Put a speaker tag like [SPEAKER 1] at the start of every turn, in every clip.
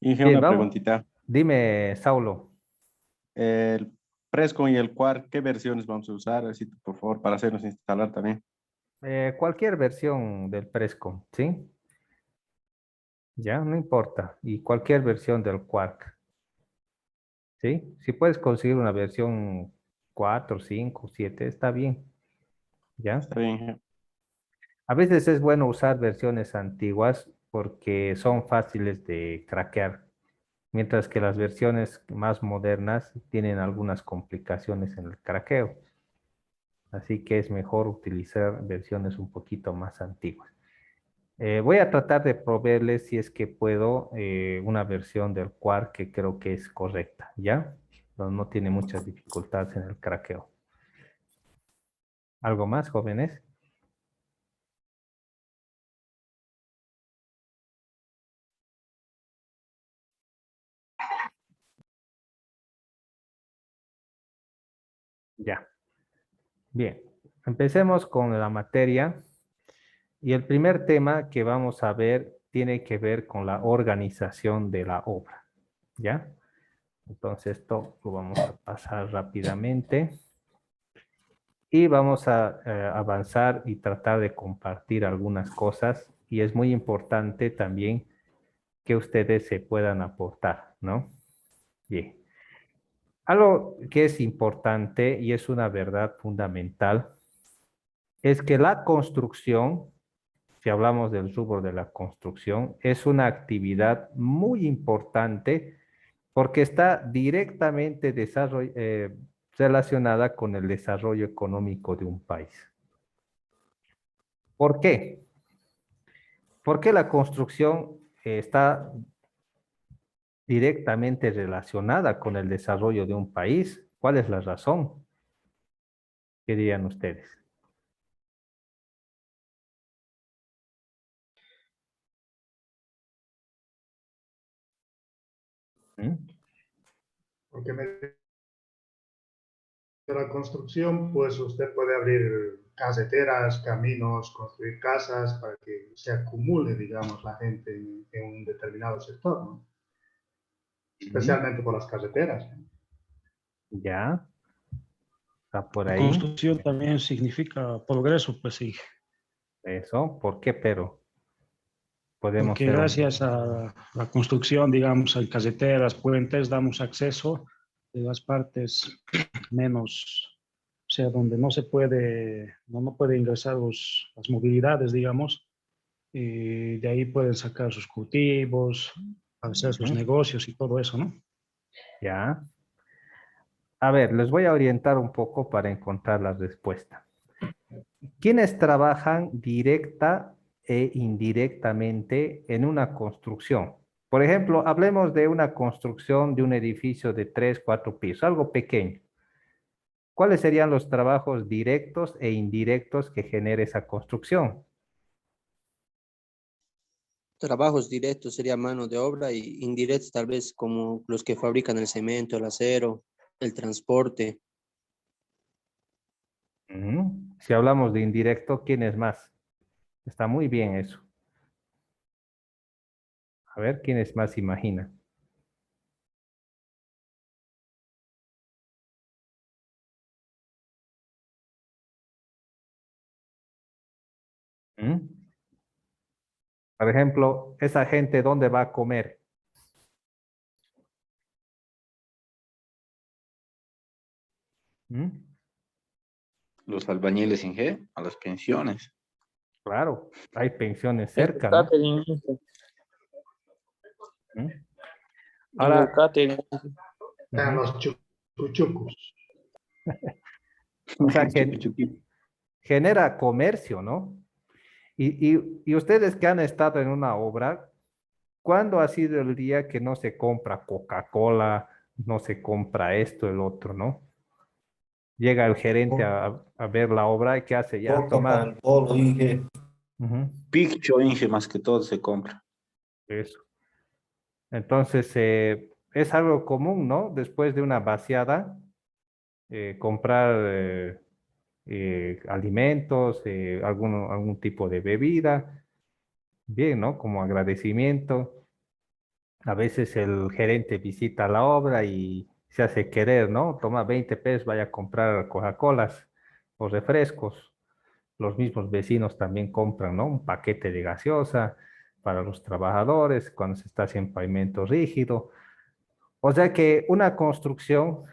[SPEAKER 1] Inge,
[SPEAKER 2] Bien,
[SPEAKER 1] una
[SPEAKER 2] vamos.
[SPEAKER 1] preguntita.
[SPEAKER 2] Dime, Saulo.
[SPEAKER 1] El Prescon y el Quark, ¿qué versiones vamos a usar? Así, por favor, para hacernos instalar también.
[SPEAKER 2] Cualquier versión del Prescom, ¿sí? Ya, no importa. Y cualquier versión del Quark, ¿sí? Si puedes conseguir una versión 4, 5, 7, está bien, ¿ya?
[SPEAKER 1] Está bien, Inge.
[SPEAKER 2] A veces es bueno usar versiones antiguas porque son fáciles de craquear, mientras que las versiones más modernas tienen algunas complicaciones en el craqueo. Así que es mejor utilizar versiones un poquito más antiguas. Voy a tratar de proveerles, si es que puedo, una versión del Quark que creo que es correcta, ¿ya? No tiene muchas dificultades en el craqueo. ¿Algo más, jóvenes? Ya. Bien. Empecemos con la materia. Y el primer tema que vamos a ver tiene que ver con la organización de la obra, ¿ya? Entonces esto lo vamos a pasar rápidamente y vamos a avanzar y tratar de compartir algunas cosas y es muy importante también que ustedes se puedan aportar, ¿no? Bien. Algo que es importante y es una verdad fundamental es que la construcción, si hablamos del rubro de la construcción, es una actividad muy importante porque está directamente relacionada con el desarrollo económico de un país. ¿Por qué? Porque la construcción está directamente relacionada con el desarrollo de un país. ¿Cuál es la razón? ¿Qué dirían ustedes? ¿Mm?
[SPEAKER 3] Porque mediante la construcción, pues usted puede abrir caseteras, caminos, construir casas para que se acumule, digamos, la gente en un determinado sector, ¿no?
[SPEAKER 2] ¿Mm?
[SPEAKER 3] Especialmente por las carreteras.
[SPEAKER 2] Ya, está por
[SPEAKER 4] La
[SPEAKER 2] ahí.
[SPEAKER 4] construcción también significa progreso, pues sí,
[SPEAKER 2] Eso, ¿por qué? Pero podemos
[SPEAKER 4] porque
[SPEAKER 2] ser
[SPEAKER 4] gracias a la construcción, digamos, en carreteras, puentes, damos acceso de las partes menos, o sea, donde no se puede, no puede ingresar las movilidades, digamos, y de ahí pueden sacar sus cultivos, hacer sus
[SPEAKER 2] Ujú.
[SPEAKER 4] negocios y todo eso, ¿no?
[SPEAKER 2] Ya. A ver, les voy a orientar un poco para encontrar la respuesta. ¿Quiénes trabajan directa e indirectamente en una construcción? Por ejemplo, hablemos de una construcción de un edificio de 3, 4 pisos, algo pequeño. ¿Cuáles serían los trabajos directos e indirectos que genera esa construcción?
[SPEAKER 5] Trabajos directos sería mano de obra y indirectos tal vez como los que fabrican el cemento, el acero, el transporte.
[SPEAKER 2] Si hablamos de indirecto, ¿quién es más? Está muy bien eso. A ver, ¿quién es más imagina? ¿Mm? Por ejemplo, esa gente, ¿dónde va a comer? ¿Mm?
[SPEAKER 1] Los albañiles, Inge, a las pensiones.
[SPEAKER 2] Claro, hay pensiones
[SPEAKER 6] En
[SPEAKER 2] cerca,
[SPEAKER 6] el
[SPEAKER 2] ¿no?
[SPEAKER 6] catering,
[SPEAKER 2] ¿Mm?
[SPEAKER 6] en el
[SPEAKER 2] Ahora,
[SPEAKER 6] catering.
[SPEAKER 3] En
[SPEAKER 2] ujú,
[SPEAKER 3] los chucuchucos.
[SPEAKER 2] o sea,
[SPEAKER 1] Chupi, chupi.
[SPEAKER 2] genera comercio, ¿no? Y ustedes que han estado en una obra, ¿cuándo ha sido el día que no se compra Coca-Cola, no se compra esto, el otro, ¿no? Llega el gerente a ver la obra y ¿qué hace? Ya, toma.
[SPEAKER 7] Coca-Cola, Inge.
[SPEAKER 2] Ujú,
[SPEAKER 1] Piccho, Inge, más que todo se compra.
[SPEAKER 2] eso. Entonces, es algo común, ¿no? Después de una vaciada, comprar alimentos, algún tipo de bebida, bien, ¿no? Como agradecimiento. A veces el gerente visita la obra y se hace querer, ¿no? Toma 20 pesos, vaya a comprar Coca-Colas o refrescos. Los mismos vecinos también compran, ¿no? Un paquete de gaseosa para los trabajadores cuando se está haciendo pavimento rígido. O sea que una construcción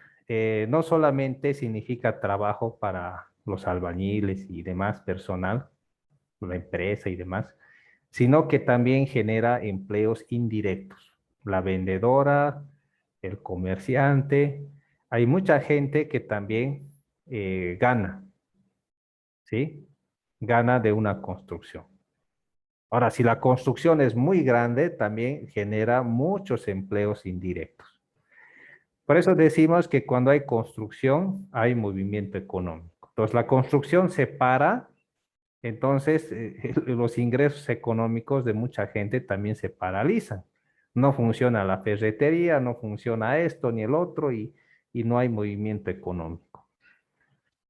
[SPEAKER 2] no solamente significa trabajo para los albañiles y demás personal, la empresa y demás, sino que también genera empleos indirectos. La vendedora, el comerciante, hay mucha gente que también gana, ¿sí? Gana de una construcción. Ahora, si la construcción es muy grande, también genera muchos empleos indirectos. Por eso decimos que cuando hay construcción, hay movimiento económico. Entonces, la construcción se para, entonces los ingresos económicos de mucha gente también se paralizan. No funciona la ferretería, no funciona esto ni el otro y no hay movimiento económico.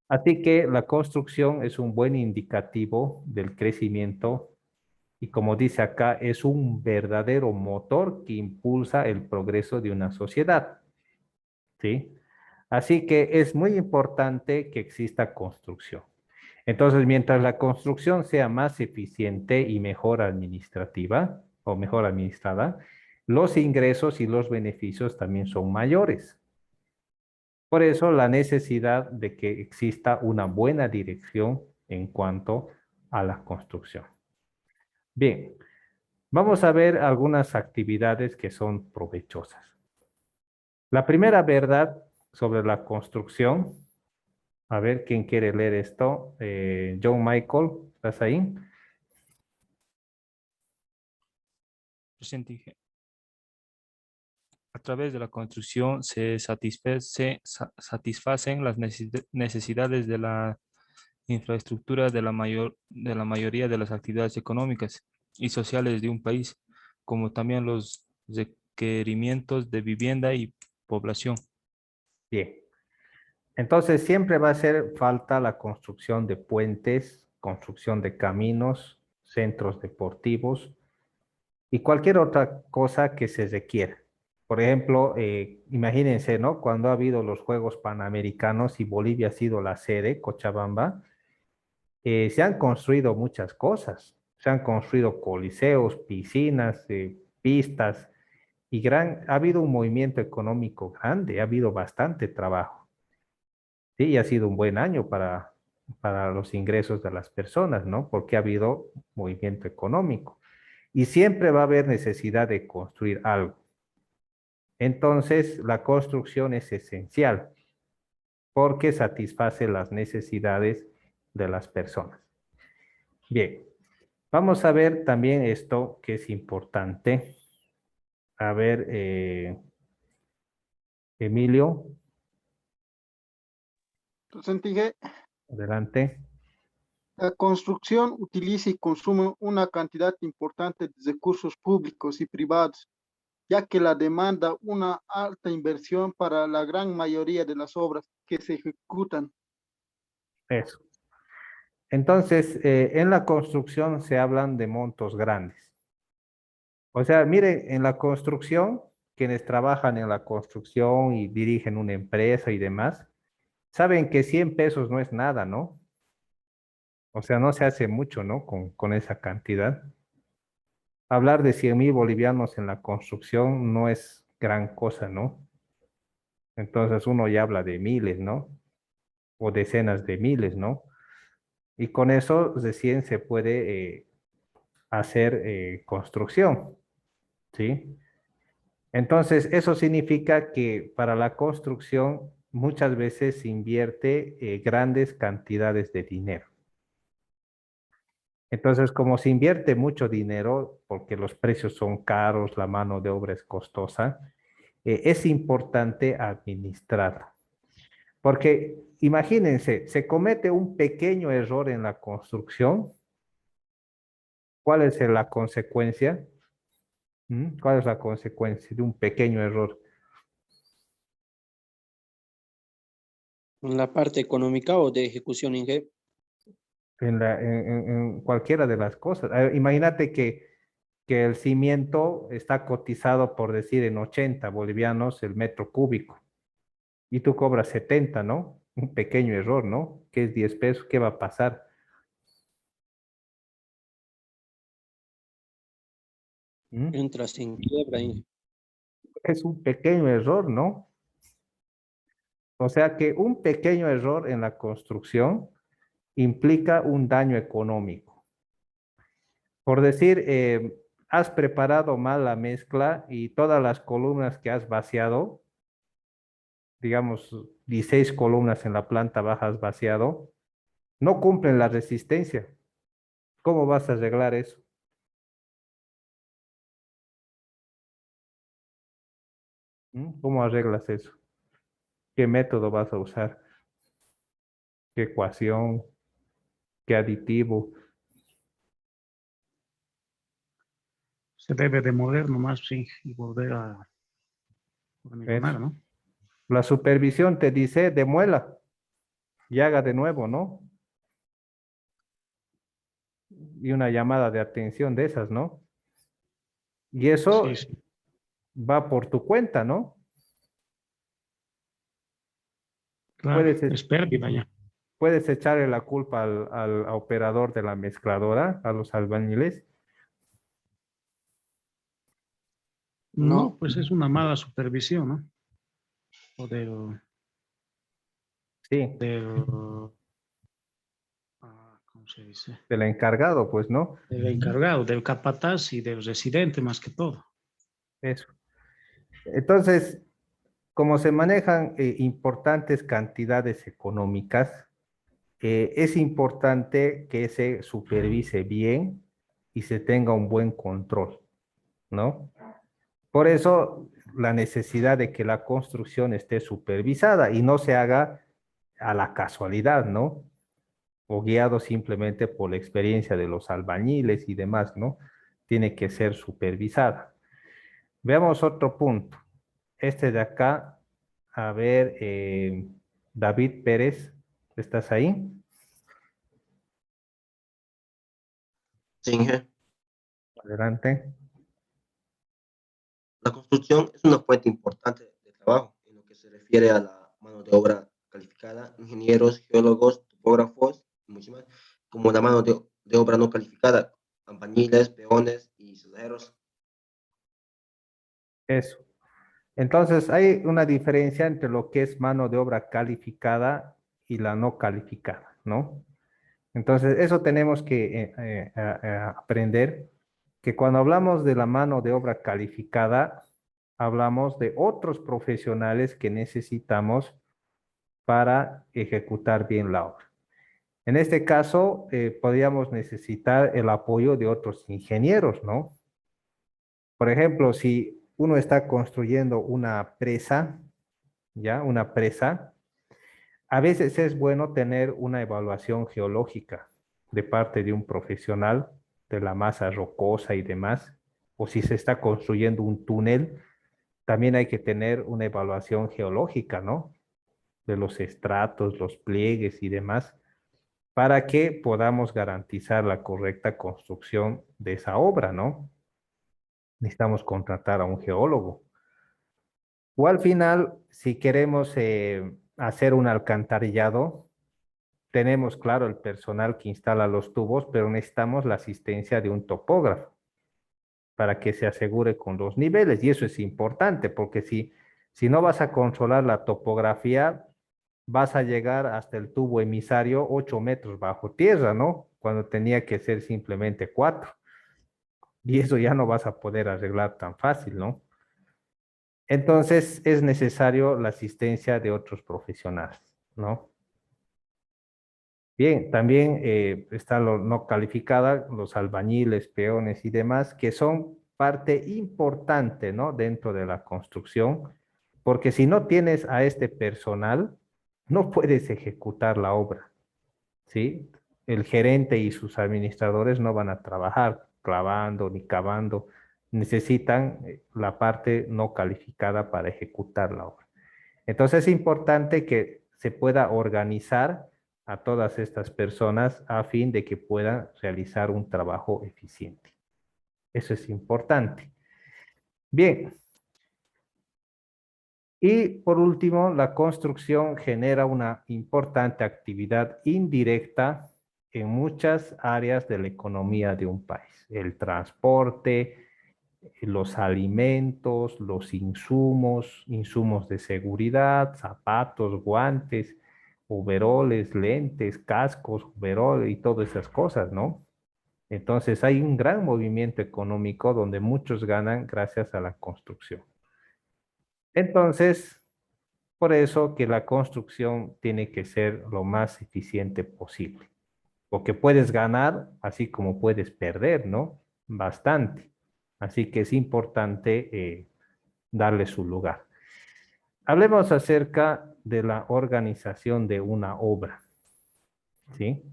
[SPEAKER 2] Así que la construcción es un buen indicativo del crecimiento y como dice acá, es un verdadero motor que impulsa el progreso de una sociedad, ¿sí? Así que es muy importante que exista construcción. Entonces, mientras la construcción sea más eficiente y mejor administrativa o mejor administrada, los ingresos y los beneficios también son mayores. Por eso, la necesidad de que exista una buena dirección en cuanto a la construcción. Bien, vamos a ver algunas actividades que son provechosas. La primera verdad sobre la construcción. A ver, ¿quién quiere leer esto? John Michael, ¿estás ahí?
[SPEAKER 6] Presente. A través de la construcción se satisfacen las necesidades de la infraestructura de la mayoría de las actividades económicas y sociales de un país, como también los requerimientos de vivienda y población.
[SPEAKER 2] Bien. Entonces, siempre va a hacer falta la construcción de puentes, construcción de caminos, centros deportivos y cualquier otra cosa que se requiera. Por ejemplo, imagínense, ¿no? Cuando ha habido los Juegos Panamericanos y Bolivia ha sido la sede, Cochabamba, se han construido muchas cosas. Se han construido coliseos, piscinas, pistas y ha habido un movimiento económico grande, ha habido bastante trabajo. Sí, y ha sido un buen año para los ingresos de las personas, ¿no? Porque ha habido movimiento económico. Y siempre va a haber necesidad de construir algo. Entonces, la construcción es esencial porque satisface las necesidades de las personas. Bien, vamos a ver también esto que es importante. A ver, Emilio,
[SPEAKER 7] Entonces,
[SPEAKER 2] adelante.
[SPEAKER 7] la construcción utiliza y consume una cantidad importante de recursos públicos y privados, ya que la demanda una alta inversión para la gran mayoría de las obras que se ejecutan.
[SPEAKER 2] Eso. Entonces, en la construcción se hablan de montos grandes. O sea, miren, en la construcción, quienes trabajan en la construcción y dirigen una empresa y demás, saben que 100 pesos no es nada, ¿no? O sea, no se hace mucho, ¿no? Con esa cantidad. Hablar de 100.000 bolivianos en la construcción no es gran cosa, ¿no? Entonces uno ya habla de miles, ¿no? O decenas de miles, ¿no? Y con eso recién se puede hacer construcción, ¿sí? Entonces, eso significa que para la construcción muchas veces se invierte grandes cantidades de dinero. Entonces, como se invierte mucho dinero, porque los precios son caros, la mano de obra es costosa, es importante administrarla. Porque imagínense, se comete un pequeño error en la construcción. ¿Cuál es la consecuencia? ¿Cuál es la consecuencia de un pequeño error?
[SPEAKER 5] En la parte económica o de ejecución, Inge.
[SPEAKER 2] En cualquiera de las cosas. Imagínate que que el cimiento está cotizado, por decir, en 80 bolivianos el metro cúbico y tú cobras 70, ¿no? Un pequeño error, ¿no? Que es 10 pesos, ¿qué va a pasar? ¿Mm?
[SPEAKER 5] Entras en quiebra y
[SPEAKER 2] Es un pequeño error, ¿no? O sea que un pequeño error en la construcción implica un daño económico. Por decir, has preparado mal la mezcla y todas las columnas que has vaciado, digamos 16 columnas en la planta baja has vaciado, no cumplen la resistencia. ¿Cómo vas a arreglar eso? ¿Cómo arreglas eso? ¿Qué método vas a usar? ¿Qué ecuación? ¿Qué aditivo?
[SPEAKER 4] Se debe demoler nomás, sí, y volver a hormigonar,
[SPEAKER 2] Eso.
[SPEAKER 4] ¿no?
[SPEAKER 2] La supervisión te dice, demuela y haga de nuevo, ¿no? Y una llamada de atención de esas, ¿no? Y eso
[SPEAKER 4] Sí, sí.
[SPEAKER 2] va por tu cuenta, ¿no?
[SPEAKER 4] Claro,
[SPEAKER 2] Puedes,
[SPEAKER 4] es pérdida ya.
[SPEAKER 2] puedes echarle la culpa al operador de la mezcladora, a los albañiles.
[SPEAKER 4] No,
[SPEAKER 5] no.
[SPEAKER 4] pues es una mala supervisión, ¿no? O
[SPEAKER 2] Sí,
[SPEAKER 4] ¿cómo se dice?
[SPEAKER 2] del encargado, pues, ¿no?
[SPEAKER 4] Del encargado, del capataz y del residente más que todo.
[SPEAKER 2] Eso. Entonces, como se manejan importantes cantidades económicas, es importante que se supervise bien y se tenga un buen control, ¿no? Por eso la necesidad de que la construcción esté supervisada y no se haga a la casualidad, ¿no? O guiado simplemente por la experiencia de los albañiles y demás, ¿no? Tiene que ser supervisada. Veamos otro punto. Este de acá, a ver, David Pérez, ¿estás ahí?
[SPEAKER 8] Sí, Inge.
[SPEAKER 2] Adelante.
[SPEAKER 8] La construcción es una fuente importante de trabajo en lo que se refiere a la mano de obra calificada, ingenieros, geólogos, topógrafos y mucho más, como la mano de obra no calificada, albañiles, peones y cerrajeros.
[SPEAKER 2] Eso. Entonces, hay una diferencia entre lo que es mano de obra calificada y la no calificada, ¿no? Entonces, eso tenemos que aprender, que cuando hablamos de la mano de obra calificada, hablamos de otros profesionales que necesitamos para ejecutar bien la obra. En este caso, podríamos necesitar el apoyo de otros ingenieros, ¿no? Por ejemplo, si uno está construyendo una presa, ¿ya? Una presa, a veces es bueno tener una evaluación geológica de parte de un profesional de la masa rocosa y demás, o si se está construyendo un túnel, también hay que tener una evaluación geológica, ¿no? De los estratos, los pliegues y demás, para que podamos garantizar la correcta construcción de esa obra, ¿no? Necesitamos contratar a un geólogo. O al final, si queremos hacer un alcantarillado, tenemos, claro, el personal que instala los tubos, pero necesitamos la asistencia de un topógrafo para que se asegure con los niveles. Y eso es importante, porque si no vas a controlar la topografía, vas a llegar hasta el tubo emisario 8 metros bajo tierra, ¿no? Cuando tenía que ser simplemente 4. Y eso ya no vas a poder arreglar tan fácil, ¿no? Entonces es necesario la asistencia de otros profesionales, ¿no? Bien, también está lo no calificada, los albañiles, peones y demás, que son parte importante, ¿no? Dentro de la construcción, porque si no tienes a este personal, no puedes ejecutar la obra, ¿sí? El gerente y sus administradores no van a trabajar clavando ni cavando, necesitan la parte no calificada para ejecutar la obra. Entonces es importante que se pueda organizar a todas estas personas a fin de que puedan realizar un trabajo eficiente. Eso es importante. Bien. Y por último, la construcción genera una importante actividad indirecta en muchas áreas de la economía de un país. El transporte, los alimentos, los insumos, insumos de seguridad, zapatos, guantes, overoles, lentes, cascos, overoles y todas esas cosas, ¿no? Entonces hay un gran movimiento económico donde muchos ganan gracias a la construcción. Entonces, por eso que la construcción tiene que ser lo más eficiente posible. Porque puedes ganar, así como puedes perder, ¿no? Bastante. Así que es importante darle su lugar. Hablemos acerca de la organización de una obra, ¿sí?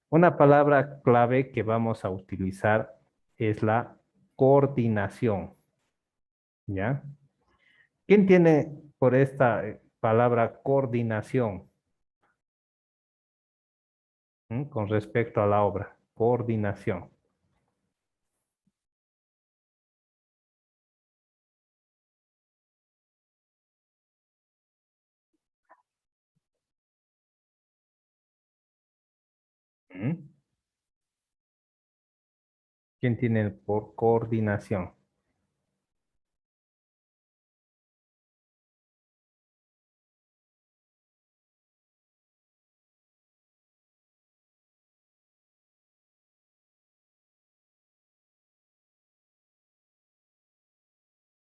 [SPEAKER 2] Una palabra clave que vamos a utilizar es la coordinación, ¿ya? ¿Quién tiene por esta palabra coordinación? Con respecto a la obra, coordinación. ¿Mm? ¿Quién tiene por coordinación?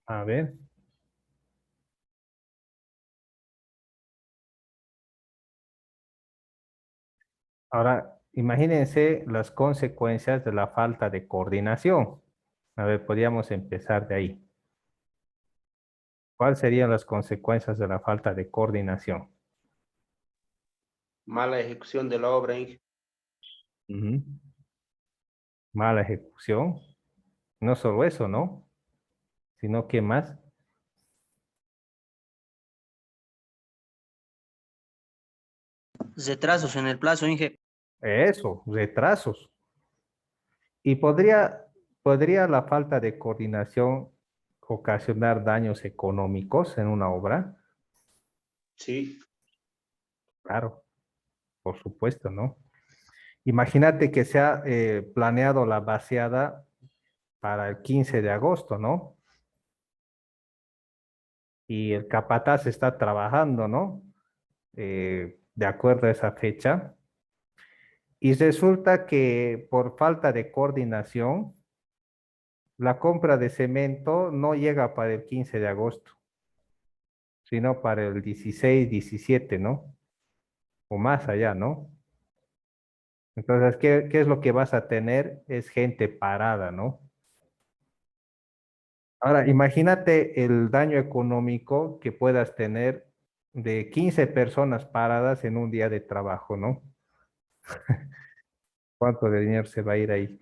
[SPEAKER 2] A ver. Ahora, imagínense las consecuencias de la falta de coordinación. A ver, podríamos empezar de ahí. ¿Cuáles serían las consecuencias de la falta de coordinación?
[SPEAKER 8] Mala ejecución de la obra, Inge.
[SPEAKER 2] Ujú. Mala ejecución. No solo eso, ¿no? Sino que más.
[SPEAKER 5] Retrasos en el plazo, Inge.
[SPEAKER 2] Eso, retrasos. Y podría la falta de coordinación ocasionar daños económicos en una obra.
[SPEAKER 8] Sí,
[SPEAKER 2] Claro, por supuesto, ¿no? Imagínate que se ha planeado la vaciada para el 15 de agosto, ¿no? Y el capataz está trabajando, ¿no? De acuerdo a esa fecha. Y resulta que por falta de coordinación, la compra de cemento no llega para el 15 de agosto, sino para el 16, 17, ¿no? O más allá, ¿no? Entonces, ¿qué es lo que vas a tener? Es gente parada, ¿no? Ahora, imagínate el daño económico que puedas tener de 15 personas paradas en un día de trabajo, ¿no? ¿Cuánto de dinero se va a ir ahí?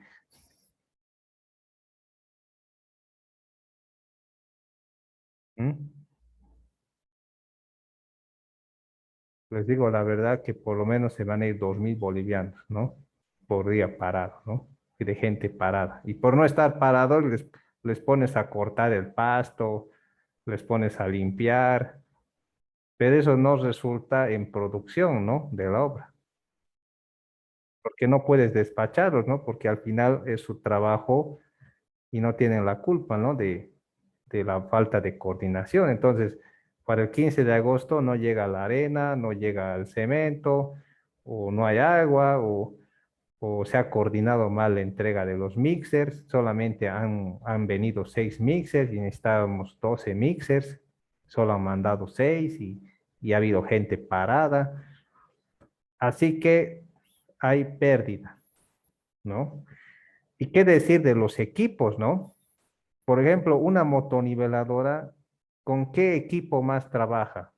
[SPEAKER 2] ¿Mm? Les digo la verdad que por lo menos se van a ir 2.000 bolivianos, ¿no? Por día parado, ¿no? Y de gente parada. Y por no estar parados, les pones a cortar el pasto, les pones a limpiar, pero eso no resulta en producción, ¿no? De la obra. Porque no puedes despacharlos, ¿no? Porque al final es su trabajo y no tienen la culpa, ¿no? De la falta de coordinación. Entonces, para el 15 de agosto no llega la arena, no llega el cemento, o no hay agua, o se ha coordinado mal la entrega de los mixers, solamente han venido 6 mixers y necesitábamos 12 mixers, solo han mandado 6 y ha habido gente parada. Así que hay pérdida, ¿no? ¿Y qué decir de los equipos, no? Por ejemplo, una motoniveladora, ¿con qué equipo más trabaja?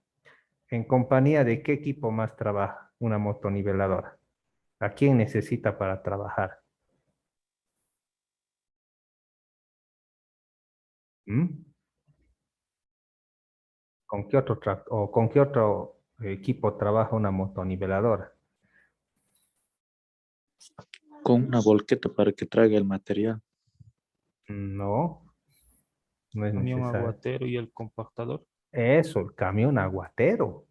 [SPEAKER 2] ¿En compañía de qué equipo más trabaja una motoniveladora? ¿A quién necesita para trabajar? ¿Mm? ¿Con qué otro equipo trabaja una motoniveladora?
[SPEAKER 9] Con una volqueta para que traiga el material.
[SPEAKER 2] No, no es
[SPEAKER 6] Camión
[SPEAKER 2] necesario.
[SPEAKER 6] aguatero y el compactador.
[SPEAKER 2] Eso, el camión aguatero.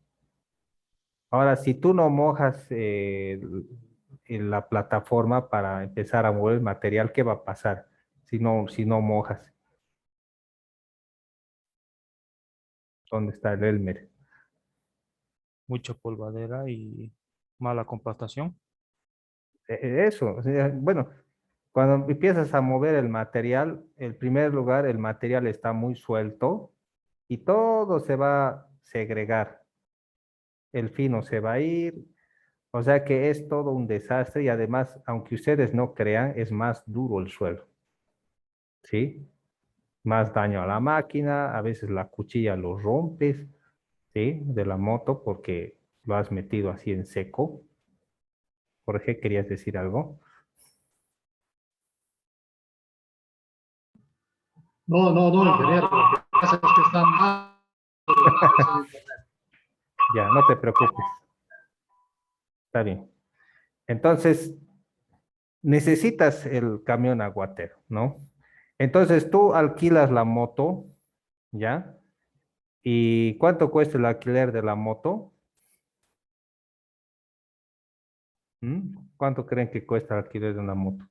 [SPEAKER 2] Ahora, si tú no mojas en la plataforma para empezar a mover el material, ¿qué va a pasar si no mojas? ¿Dónde está el Elmer?
[SPEAKER 6] Mucha polvadera y mala compactación.
[SPEAKER 2] Eso, o sea, bueno, cuando empiezas a mover el material, en primer lugar, el material está muy suelto y todo se va a segregar. El fino se va a ir, o sea que es todo un desastre y además, aunque ustedes no crean, es más duro el suelo, ¿sí? Más daño a la máquina, a veces la cuchilla lo rompes, ¿sí? De la moto porque lo has metido así en seco. Jorge, ¿querías decir algo?
[SPEAKER 3] No, no, no, ingeniero. Lo que pasa es que están mal los datos en internet.
[SPEAKER 2] Ya, no te preocupes, está bien. Entonces, necesitas el camión aguatero, ¿no? Entonces, tú alquilas la moto, ¿ya? ¿Y cuánto cuesta el alquiler de la moto? ¿Cuánto creen que cuesta el alquiler de una moto?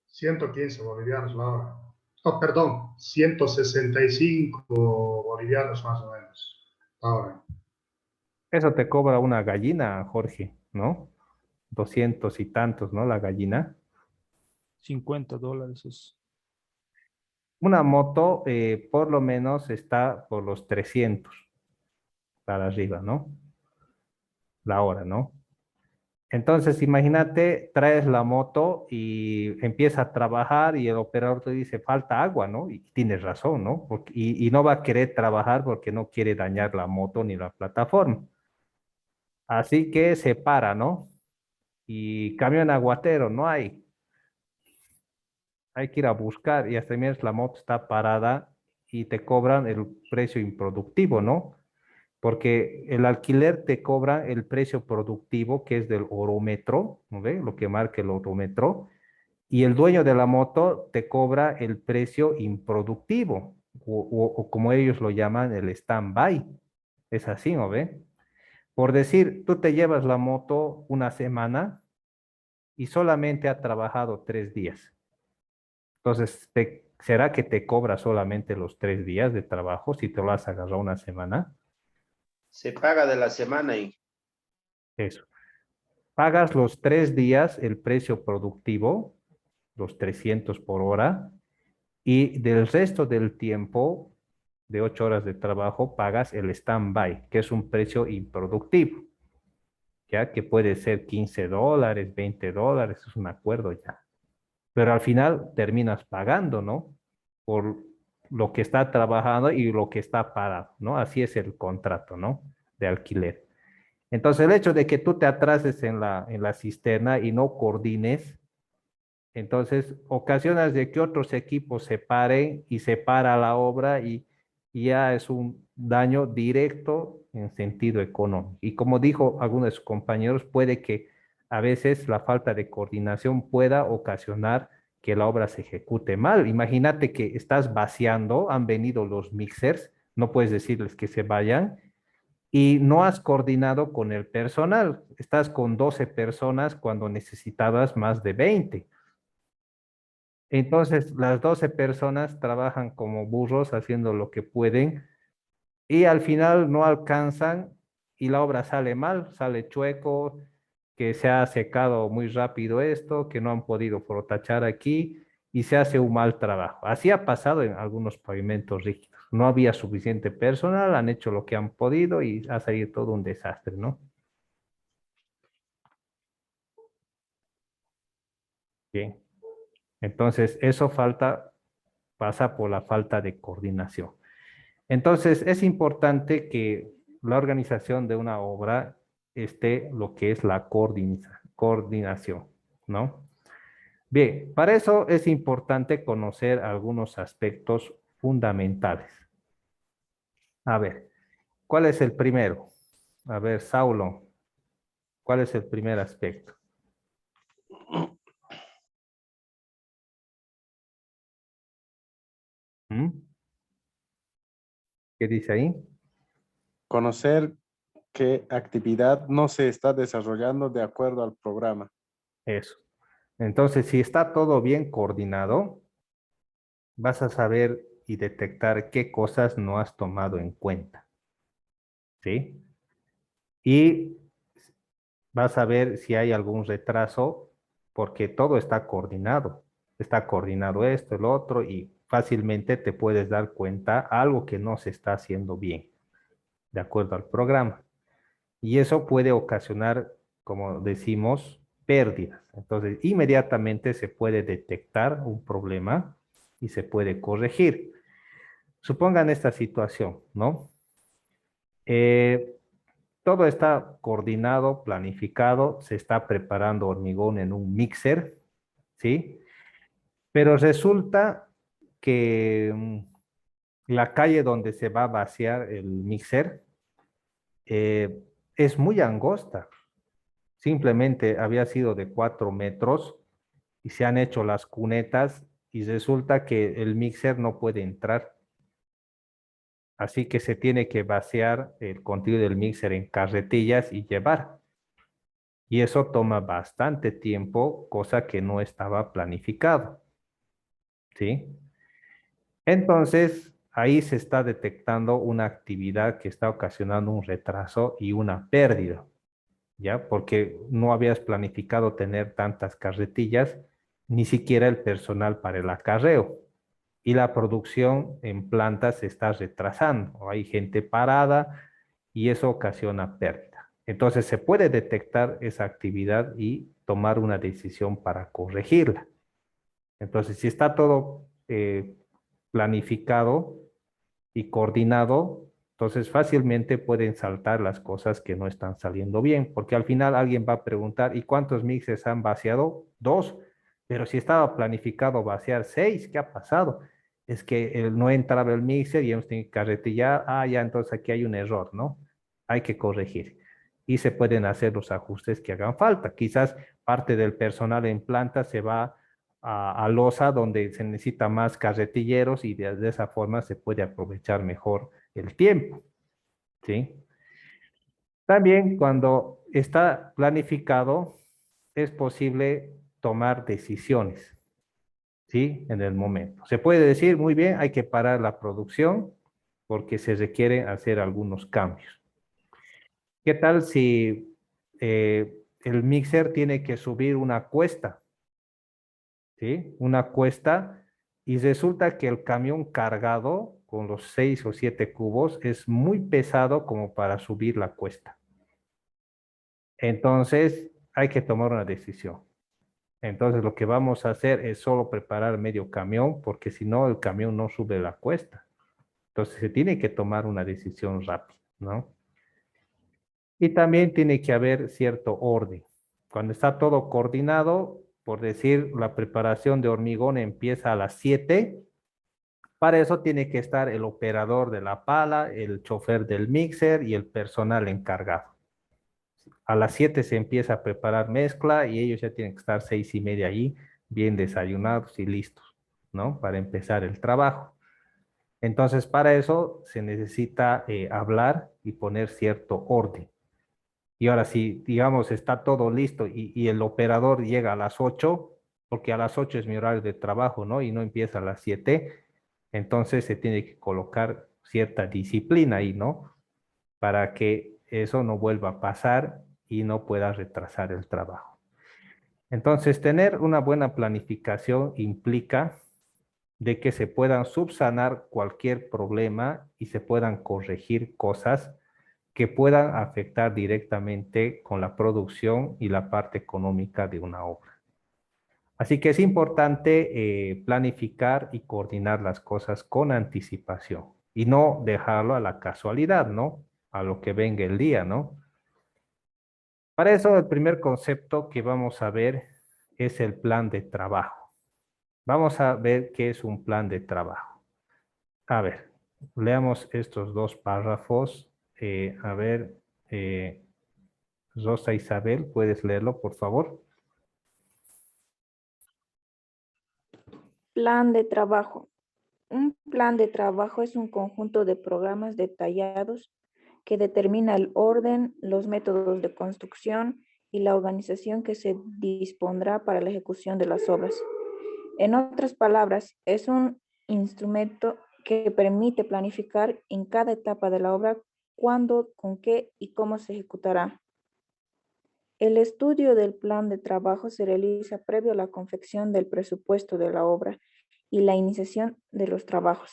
[SPEAKER 3] 115 bolivianos la hora. Oh, perdón, 165 bolivianos más o menos ahora.
[SPEAKER 2] Eso te cobra una gallina, Jorge, ¿no? 200 y tantos, ¿no? La gallina.
[SPEAKER 6] $50 es.
[SPEAKER 2] Una moto, por lo menos, está por los 300 para arriba, ¿no? La hora, ¿no? Entonces, imagínate, traes la moto y empieza a trabajar y el operador te dice, falta agua, ¿no? Y tienes razón, ¿no? Y no va a querer trabajar porque no quiere dañar la moto ni la plataforma. Así que se para, ¿no? Y camión aguatero, no hay. Hay que ir a buscar y hasta mientras la moto está parada y te cobran el precio improductivo, ¿no? Porque el alquiler te cobra el precio productivo que es del orómetro, ¿no ve? Lo que marca el orómetro. Y el dueño de la moto te cobra el precio improductivo, o como ellos lo llaman, el stand-by. Es así, ¿no ve? Por decir, tú te llevas la moto una semana y solamente ha trabajado 3 días. Entonces, ¿será que te cobra solamente los 3 días de trabajo si te lo has agarrado una semana?
[SPEAKER 8] Se paga de la semana y
[SPEAKER 2] Eso. Pagas los 3 días el precio productivo, los 300 por hora, y del resto del tiempo, de 8 horas de trabajo, pagas el stand-by, que es un precio improductivo, ya que puede ser $15, $20, es un acuerdo ya. Pero al final terminas pagando, ¿no? Por lo que está trabajando y lo que está parado, ¿no? Así es el contrato, ¿no? De alquiler. Entonces, el hecho de que tú te atrases en la cisterna y no coordines, entonces ocasionas de que otros equipos se paren y se para la obra y ya es un daño directo en sentido económico. Y como dijo algunos de sus compañeros, puede que a veces la falta de coordinación pueda ocasionar que la obra se ejecute mal. Imagínate que estás vaciando, han venido los mixers, no puedes decirles que se vayan y no has coordinado con el personal. Estás con 12 personas cuando necesitabas más de 20. Entonces, las 12 personas trabajan como burros haciendo lo que pueden y al final no alcanzan y la obra sale mal, sale chueco, que se ha secado muy rápido esto, que no han podido frotachar aquí y se hace un mal trabajo. Así ha pasado en algunos pavimentos rígidos. No había suficiente personal, han hecho lo que han podido y ha salido todo un desastre, ¿no? Bien. Entonces, eso pasa por la falta de coordinación. Entonces, es importante que la organización de una obra esté lo que es la coordinación, ¿no? Bien, para eso es importante conocer algunos aspectos fundamentales. A ver, ¿cuál es el primero? A ver, Saulo. ¿Cuál es el primer aspecto? ¿Mm? ¿Qué dice ahí?
[SPEAKER 1] Conocer qué actividad no se está desarrollando de acuerdo al programa.
[SPEAKER 2] Eso. Entonces, si está todo bien coordinado, vas a saber y detectar qué cosas no has tomado en cuenta. ¿Sí? Y vas a ver si hay algún retraso, porque todo está coordinado. Está coordinado esto, el otro, y fácilmente te puedes dar cuenta algo que no se está haciendo bien, de acuerdo al programa. Y eso puede ocasionar, como decimos, pérdidas. Entonces, inmediatamente se puede detectar un problema y se puede corregir. Supongan esta situación, ¿no? Todo está coordinado, planificado, se está preparando hormigón en un mixer, ¿sí? Pero resulta que la calle donde se va a vaciar el mixer eh, es muy angosta. Simplemente había sido de 4 metros y se han hecho las cunetas y resulta que el mixer no puede entrar. Así que se tiene que vaciar el contenido del mixer en carretillas y llevar. Y eso toma bastante tiempo, cosa que no estaba planificado. ¿Sí? Entonces, ahí se está detectando una actividad que está ocasionando un retraso y una pérdida, ¿ya? Porque no habías planificado tener tantas carretillas, ni siquiera el personal para el acarreo. Y la producción en plantas se está retrasando, o hay gente parada y eso ocasiona pérdida. Entonces se puede detectar esa actividad y tomar una decisión para corregirla. Entonces, si está todo planificado y coordinado, entonces fácilmente pueden saltar las cosas que no están saliendo bien, porque al final alguien va a preguntar, ¿y cuántos mixes han vaciado? 2, pero si estaba planificado vaciar 6, ¿qué ha pasado? Es que no entraba el mixer y hemos tenido que carretillar, ya, entonces aquí hay un error, ¿no? Hay que corregir. Y se pueden hacer los ajustes que hagan falta. Quizás parte del personal en planta se va a losa donde se necesita más carretilleros y de esa forma se puede aprovechar mejor el tiempo, ¿sí? También cuando está planificado es posible tomar decisiones, ¿sí? En el momento. Se puede decir, muy bien, hay que parar la producción porque se requieren hacer algunos cambios. ¿Qué tal si el mixer tiene que subir una cuesta? ¿Sí? Una cuesta y resulta que el camión cargado con los 6 o 7 cubos es muy pesado como para subir la cuesta. Entonces hay que tomar una decisión. Entonces lo que vamos a hacer es solo preparar medio camión porque si no el camión no sube la cuesta. Entonces se tiene que tomar una decisión rápida, ¿no? Y también tiene que haber cierto orden. Cuando está todo coordinado, por decir, la preparación de hormigón empieza a las 7. Para eso tiene que estar el operador de la pala, el chofer del mixer y el personal encargado. A las 7 se empieza a preparar mezcla y ellos ya tienen que estar 6:30 allí, bien desayunados y listos, ¿no? Para empezar el trabajo. Entonces, para eso se necesita hablar y poner cierto orden. Y ahora, si, digamos, está todo listo y el operador llega a las 8, porque a las 8 es mi horario de trabajo, ¿no? Y no empieza a las 7, entonces se tiene que colocar cierta disciplina ahí, ¿no? Para que eso no vuelva a pasar y no pueda retrasar el trabajo. Entonces, tener una buena planificación implica de que se puedan subsanar cualquier problema y se puedan corregir cosas que puedan afectar directamente con la producción y la parte económica de una obra. Así que es importante planificar y coordinar las cosas con anticipación y no dejarlo a la casualidad, ¿no? A lo que venga el día, ¿no? Para eso el primer concepto que vamos a ver es el plan de trabajo. Vamos a ver qué es un plan de trabajo. A ver, leamos estos dos párrafos. A ver, Rosa Isabel, ¿puedes leerlo, por favor?
[SPEAKER 9] Plan de trabajo. Un plan de trabajo es un conjunto de programas detallados que determina el orden, los métodos de construcción y la organización que se dispondrá para la ejecución de las obras. En otras palabras, es un instrumento que permite planificar en cada etapa de la obra cuándo, con qué y cómo se ejecutará. El estudio del plan de trabajo se realiza previo a la confección del presupuesto de la obra y la iniciación de los trabajos.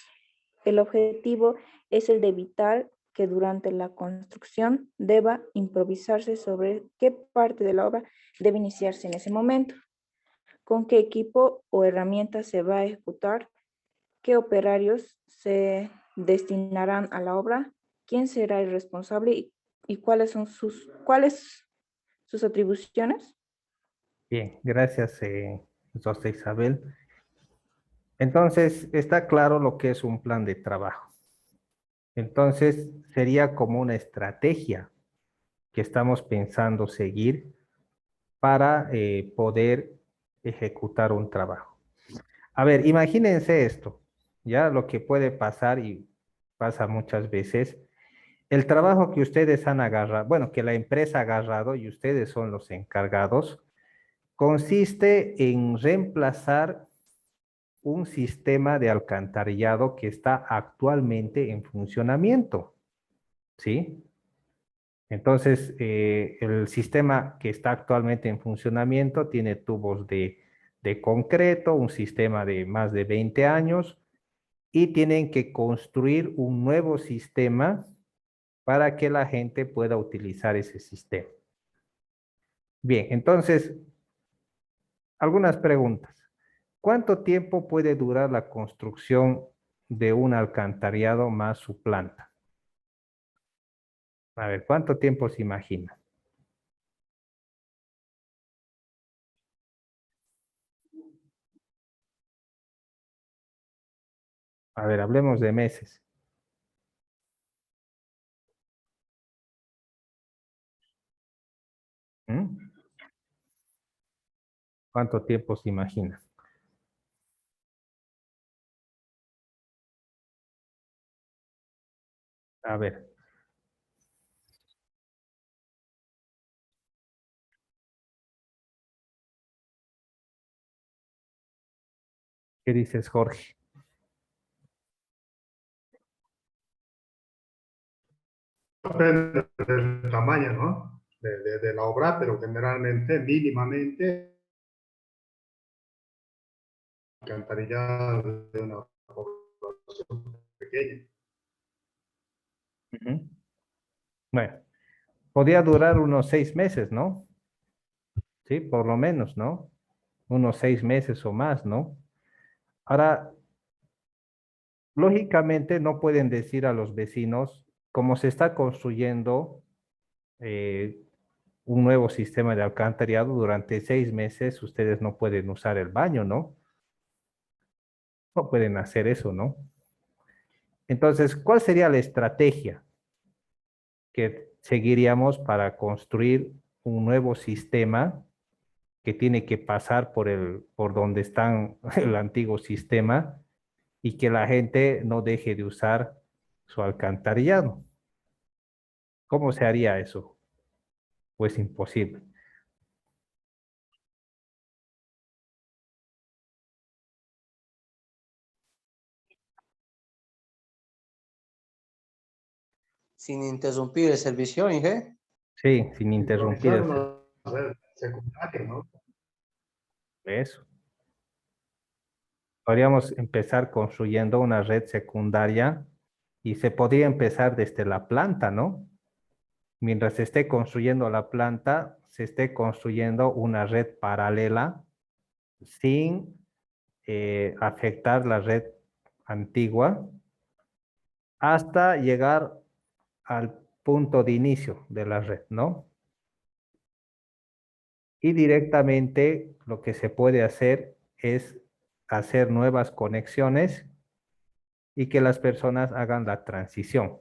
[SPEAKER 9] El objetivo es el de evitar que durante la construcción deba improvisarse sobre qué parte de la obra debe iniciarse en ese momento, con qué equipo o herramientas se va a ejecutar, qué operarios se destinarán a la obra, quién será el responsable y cuáles son sus atribuciones.
[SPEAKER 2] Bien, gracias, Rosa Isabel. Entonces, está claro lo que es un plan de trabajo. Entonces, sería como una estrategia que estamos pensando seguir para poder ejecutar un trabajo. A ver, imagínense esto, ya lo que puede pasar y pasa muchas veces. El trabajo que ustedes han agarrado, bueno, que la empresa ha agarrado y ustedes son los encargados, consiste en reemplazar un sistema de alcantarillado que está actualmente en funcionamiento, ¿sí? Entonces, el sistema que está actualmente en funcionamiento tiene tubos de concreto, un sistema de más de 20 años, y tienen que construir un nuevo sistema para que la gente pueda utilizar ese sistema. Bien, entonces, algunas preguntas. ¿Cuánto tiempo puede durar la construcción de un alcantarillado más su planta? A ver, ¿cuánto tiempo se imagina? A ver, hablemos de meses. ¿Mm? ¿Cuánto tiempo se imagina? A ver. ¿Qué dices, Jorge?
[SPEAKER 3] Depende del tamaño, ¿no? De la obra, pero generalmente, mínimamente, alcantarillado de una población pequeña.
[SPEAKER 2] Ujú. Bueno, podría durar unos 6 meses, ¿no? Sí, por lo menos, ¿no? Unos 6 meses o más, ¿no? Ahora, lógicamente no pueden decir a los vecinos, como se está construyendo eh, un nuevo sistema de alcantarillado, durante 6 meses ustedes no pueden usar el baño, ¿no? No pueden hacer eso, ¿no? Entonces, ¿cuál sería la estrategia que seguiríamos para construir un nuevo sistema que tiene que pasar por donde está el antiguo sistema y que la gente no deje de usar su alcantarillado? ¿Cómo se haría eso? Pues imposible.
[SPEAKER 5] Sin interrumpir el servicio, Inge.
[SPEAKER 2] Sí, sin interrumpir
[SPEAKER 3] Sincronizar una red secundaria, ¿no?
[SPEAKER 2] eso. Podríamos empezar construyendo una red secundaria y se podría empezar desde la planta, ¿no? Mientras se esté construyendo la planta, se esté construyendo una red paralela sin afectar la red antigua hasta llegar al punto de inicio de la red, ¿no? Y directamente lo que se puede hacer es hacer nuevas conexiones y que las personas hagan la transición.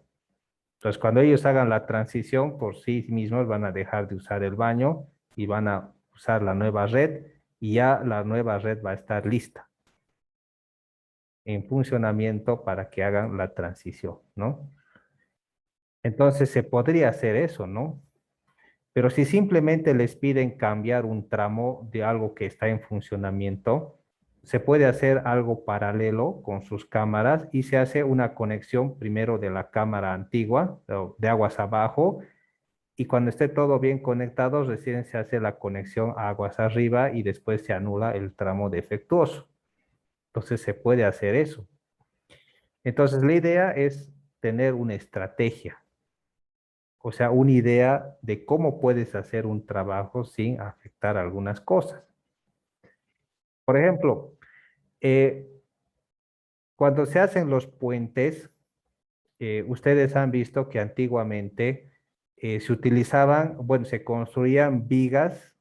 [SPEAKER 2] Entonces, cuando ellos hagan la transición por sí mismos, van a dejar de usar el baño y van a usar la nueva red y ya la nueva red va a estar lista en funcionamiento para que hagan la transición, ¿no? Entonces, se podría hacer eso, ¿no? Pero si simplemente les piden cambiar un tramo de algo que está en funcionamiento, se puede hacer algo paralelo con sus cámaras y se hace una conexión primero de la cámara antigua, de aguas abajo, y cuando esté todo bien conectado, recién se hace la conexión a aguas arriba y después se anula el tramo defectuoso. Entonces se puede hacer eso. Entonces la idea es tener una estrategia, o sea, una idea de cómo puedes hacer un trabajo sin afectar algunas cosas. Por ejemplo, cuando se hacen los puentes, ustedes han visto que antiguamente se utilizaban, bueno, se construían vigas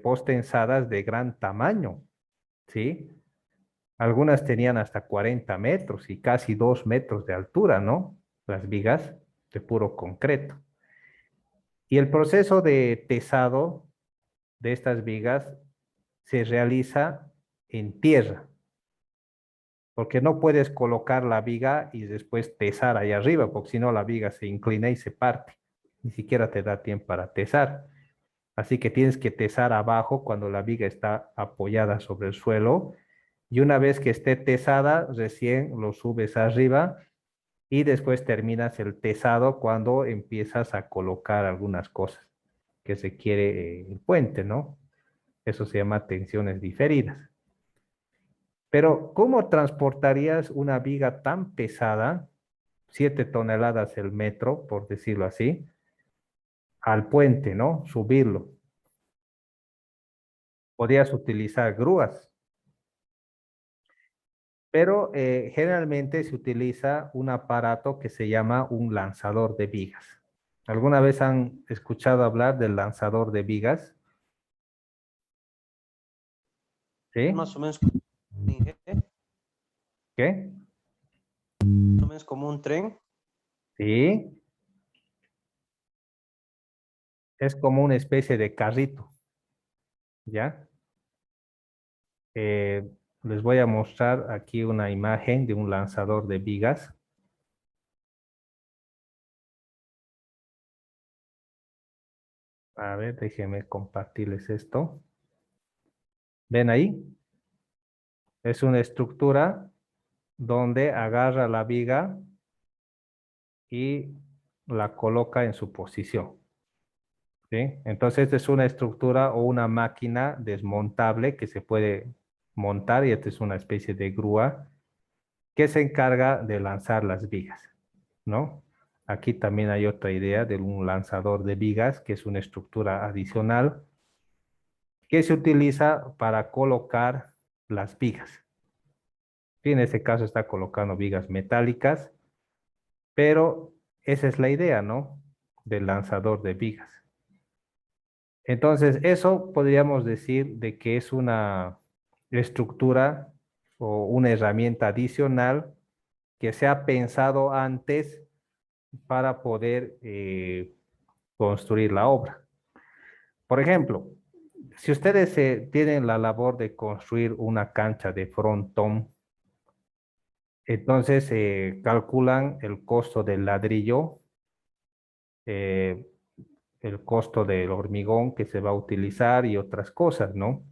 [SPEAKER 2] postensadas de gran tamaño, ¿sí? Algunas tenían hasta 40 metros y casi 2 metros de altura, ¿no? Las vigas de puro concreto. Y el proceso de tesado de estas vigas se realiza en tierra, porque no puedes colocar la viga y después tesar ahí arriba, porque si no la viga se inclina y se parte. Ni siquiera te da tiempo para tesar. Así que tienes que tesar abajo cuando la viga está apoyada sobre el suelo. Y una vez que esté tesada, recién lo subes arriba y después terminas el tesado cuando empiezas a colocar algunas cosas que se quiere el puente, ¿no? Eso se llama tensiones diferidas. Pero, ¿cómo transportarías una viga tan pesada, 7 toneladas el metro, por decirlo así, al puente, ¿no? Subirlo. Podrías utilizar grúas, pero generalmente se utiliza un aparato que se llama un lanzador de vigas. ¿Alguna vez han escuchado hablar del lanzador de vigas? ¿Sí?
[SPEAKER 5] Más o menos,
[SPEAKER 2] ¿Qué?
[SPEAKER 5] más o menos como un tren.
[SPEAKER 2] Sí. Es como una especie de carrito, ¿ya? Les voy a mostrar aquí una imagen de un lanzador de vigas. A ver, déjenme compartirles esto. ¿Ven ahí? Es una estructura donde agarra la viga y la coloca en su posición. ¿Sí? Entonces, esta es una estructura o una máquina desmontable que se puede montar y esta es una especie de grúa que se encarga de lanzar las vigas, ¿no? Aquí también hay otra idea de un lanzador de vigas, que es una estructura adicional que se utiliza para colocar las vigas. Y en este caso está colocando vigas metálicas, pero esa es la idea, ¿no? Del lanzador de vigas. Entonces, eso podríamos decir de que es una estructura o una herramienta adicional que se ha pensado antes para poder construir la obra. Por ejemplo, si ustedes tienen la labor de construir una cancha de frontón, entonces calculan el costo del ladrillo, el costo del hormigón que se va a utilizar y otras cosas, ¿no?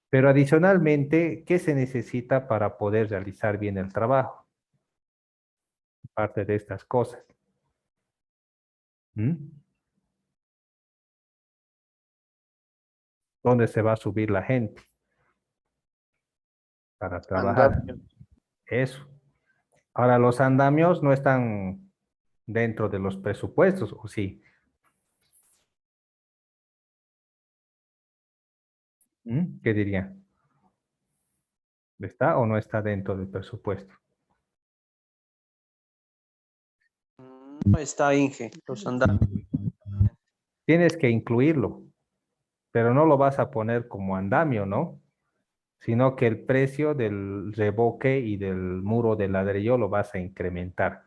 [SPEAKER 2] Pero adicionalmente, ¿qué se necesita para poder realizar bien el trabajo? Parte de estas cosas. ¿Dónde se va a subir la gente para trabajar?
[SPEAKER 5] Andamios.
[SPEAKER 2] Eso. Ahora, los andamios no están dentro de los presupuestos, ¿o sí? ¿Qué diría? ¿Está o no está dentro del presupuesto?
[SPEAKER 5] No está, Inge, los andamios.
[SPEAKER 2] Tienes que incluirlo, pero no lo vas a poner como andamio, ¿no? Sino que el precio del revoque y del muro de ladrillo lo vas a incrementar.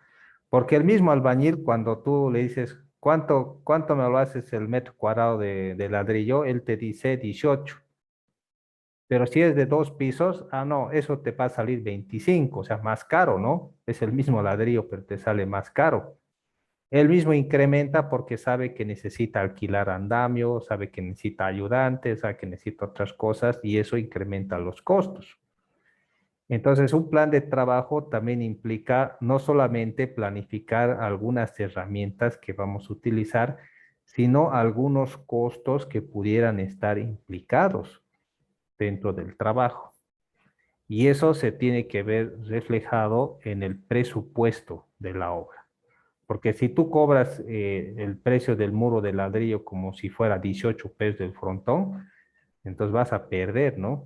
[SPEAKER 2] Porque el mismo albañil, cuando tú le dices, ¿cuánto me lo haces el metro cuadrado de ladrillo? Él te dice 18. Pero si es de 2 pisos, no, eso te va a salir 25, o sea, más caro, ¿no? Es el mismo ladrillo, pero te sale más caro. Él mismo incrementa porque sabe que necesita alquilar andamio, sabe que necesita ayudantes, sabe que necesita otras cosas y eso incrementa los costos. Entonces, un plan de trabajo también implica no solamente planificar algunas herramientas que vamos a utilizar, sino algunos costos que pudieran estar implicados dentro del trabajo. Y eso se tiene que ver reflejado en el presupuesto de la obra. Porque si tú cobras el precio del muro de ladrillo como si fuera 18 pesos del frontón, entonces vas a perder, ¿no?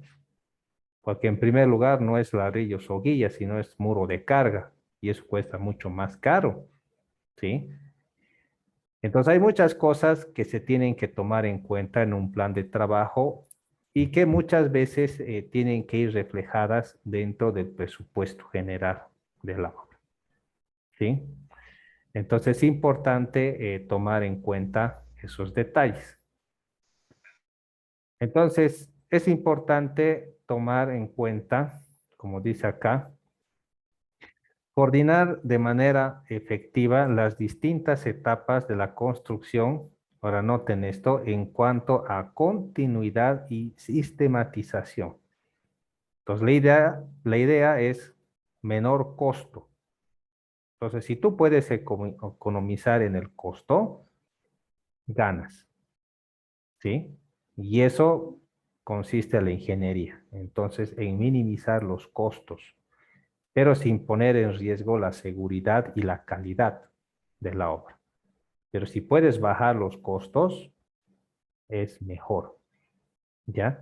[SPEAKER 2] Porque en primer lugar no es ladrillo soguilla, sino es muro de carga y eso cuesta mucho más caro, ¿sí? Entonces hay muchas cosas que se tienen que tomar en cuenta en un plan de trabajo y que muchas veces tienen que ir reflejadas dentro del presupuesto general de la obra, ¿sí? Entonces es importante tomar en cuenta esos detalles. Entonces es importante tomar en cuenta, como dice acá, coordinar de manera efectiva las distintas etapas de la construcción, ahora noten esto, en cuanto a continuidad y sistematización. Entonces la idea es menor costo. Entonces, si tú puedes economizar en el costo, ganas, ¿sí? Y eso consiste en la ingeniería. Entonces, en minimizar los costos, pero sin poner en riesgo la seguridad y la calidad de la obra. Pero si puedes bajar los costos, es mejor, ¿ya?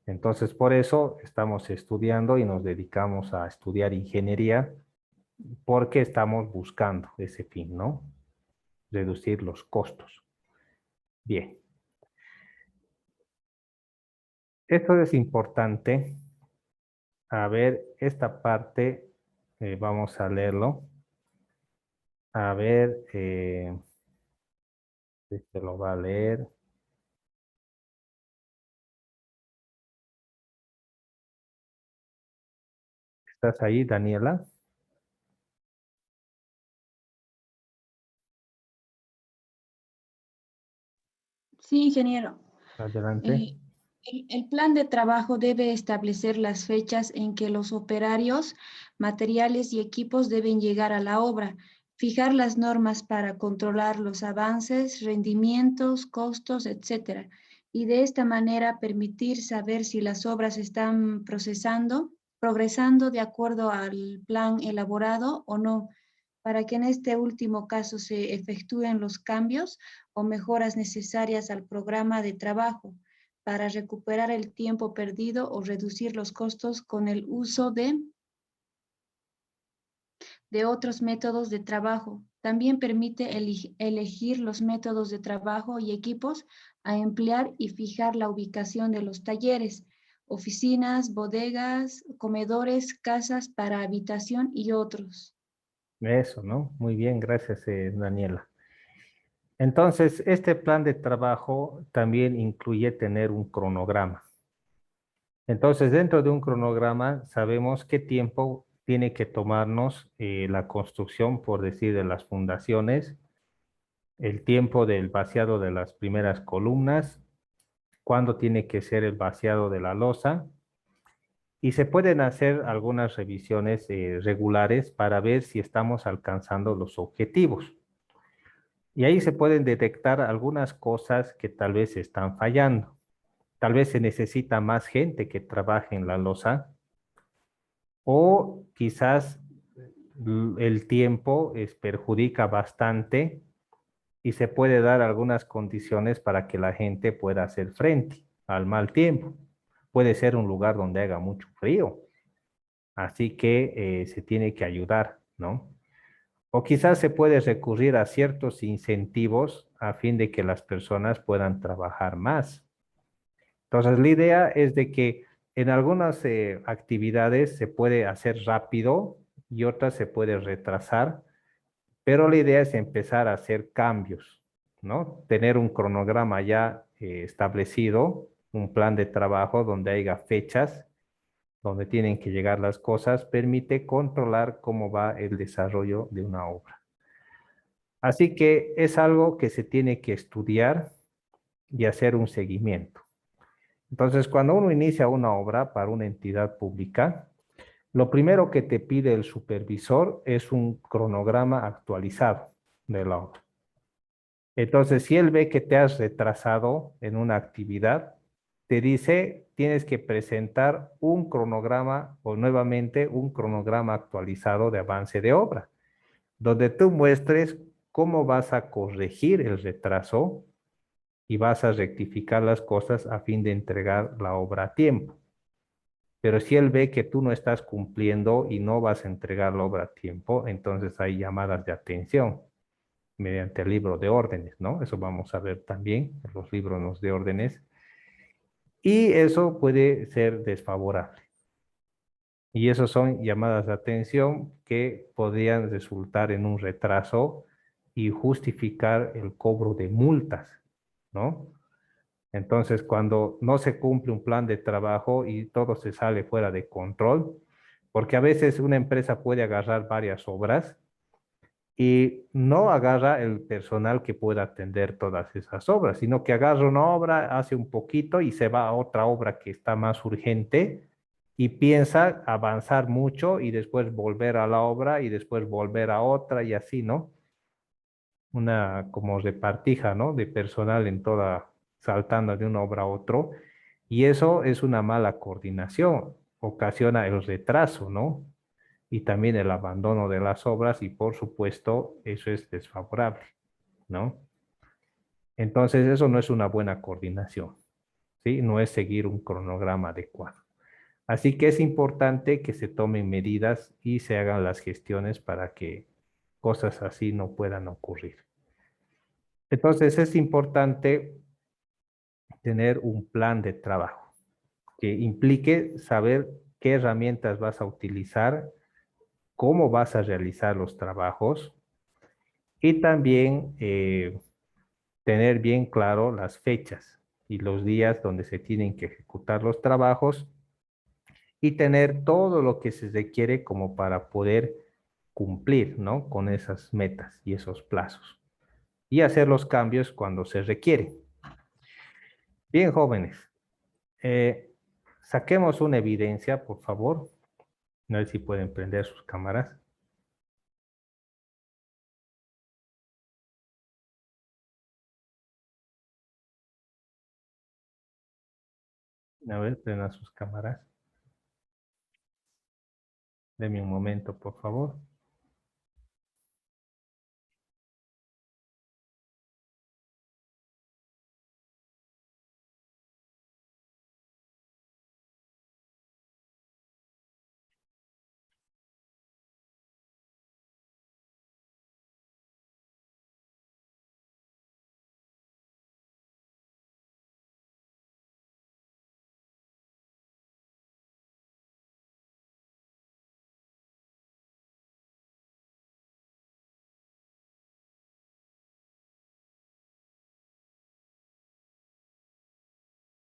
[SPEAKER 2] Entonces, por eso estamos estudiando y nos dedicamos a estudiar ingeniería, porque estamos buscando ese fin, ¿no? Reducir los costos. Bien. Esto es importante. A ver, esta parte, vamos a leerlo. A ver, este lo va a leer. ¿Estás ahí, Daniela?
[SPEAKER 10] Sí, ingeniero.
[SPEAKER 2] Adelante.
[SPEAKER 10] El plan de trabajo debe establecer las fechas en que los operarios, materiales y equipos deben llegar a la obra, fijar las normas para controlar los avances, rendimientos, costos, etc. Y de esta manera permitir saber si las obras están progresando de acuerdo al plan elaborado o no, para que en este último caso se efectúen los cambios o mejoras necesarias al programa de trabajo para recuperar el tiempo perdido o reducir los costos con el uso de otros métodos de trabajo. También permite elegir los métodos de trabajo y equipos a emplear y fijar la ubicación de los talleres, oficinas, bodegas, comedores, casas para habitación y otros.
[SPEAKER 2] Eso, ¿no? Muy bien, gracias, Daniela. Entonces, este plan de trabajo también incluye tener un cronograma. Entonces, dentro de un cronograma sabemos qué tiempo tiene que tomarnos la construcción, por decir, de las fundaciones, el tiempo del vaciado de las primeras columnas, cuándo tiene que ser el vaciado de la losa, y se pueden hacer algunas revisiones regulares para ver si estamos alcanzando los objetivos. Y ahí se pueden detectar algunas cosas que tal vez están fallando. Tal vez se necesita más gente que trabaje en la losa o quizás el tiempo perjudica bastante y se puede dar algunas condiciones para que la gente pueda hacer frente al mal tiempo. Puede ser un lugar donde haga mucho frío, así que se tiene que ayudar, ¿no? O quizás se puede recurrir a ciertos incentivos a fin de que las personas puedan trabajar más. Entonces, la idea es de que en algunas actividades se puede hacer rápido y otras se puede retrasar Pero la idea es empezar a hacer cambios, ¿no? Tener un cronograma ya establecido, un plan de trabajo donde haya fechas, donde tienen que llegar las cosas, permite controlar cómo va el desarrollo de una obra. Así que es algo que se tiene que estudiar y hacer un seguimiento. Entonces, cuando uno inicia una obra para una entidad pública, lo primero que te pide el supervisor es un cronograma actualizado de la obra. Entonces, si él ve que te has retrasado en una actividad, te dice, tienes que presentar un cronograma o nuevamente un cronograma actualizado de avance de obra, donde tú muestres cómo vas a corregir el retraso y vas a rectificar las cosas a fin de entregar la obra a tiempo. Pero si él ve que tú no estás cumpliendo y no vas a entregar la obra a tiempo, entonces hay llamadas de atención mediante el libro de órdenes, ¿no? Eso vamos a ver también, los libros de órdenes. Y eso puede ser desfavorable. Y eso son llamadas de atención que podrían resultar en un retraso y justificar el cobro de multas, ¿no? Entonces, cuando no se cumple un plan de trabajo y todo se sale fuera de control, porque a veces una empresa puede agarrar varias obras y no agarra el personal que pueda atender todas esas obras, sino que agarra una obra, hace un poquito y se va a otra obra que está más urgente y piensa avanzar mucho y después volver a la obra y después volver a otra y así, ¿no? Una como repartija, ¿no? De personal en toda, saltando de una obra a otro. Y eso es una mala coordinación, ocasiona el retraso, ¿no? Y también el abandono de las obras y por supuesto eso es desfavorable, ¿no? Entonces eso no es una buena coordinación, ¿sí? No es seguir un cronograma adecuado. Así que es importante que se tomen medidas y se hagan las gestiones para que cosas así no puedan ocurrir. Entonces es importante tener un plan de trabajo que implique saber qué herramientas vas a utilizar, cómo vas a realizar los trabajos y también tener bien claro las fechas y los días donde se tienen que ejecutar los trabajos y tener todo lo que se requiere como para poder cumplir, ¿no? Con esas metas y esos plazos y hacer los cambios cuando se requiere. Bien, jóvenes, saquemos una evidencia, por favor. No sé si pueden prender sus cámaras. A ver, prendan sus cámaras. Denme un momento, por favor.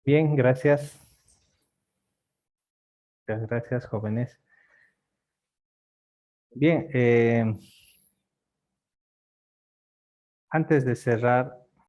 [SPEAKER 2] Bien, gracias. Muchas gracias, jóvenes. Bien, antes de cerrar,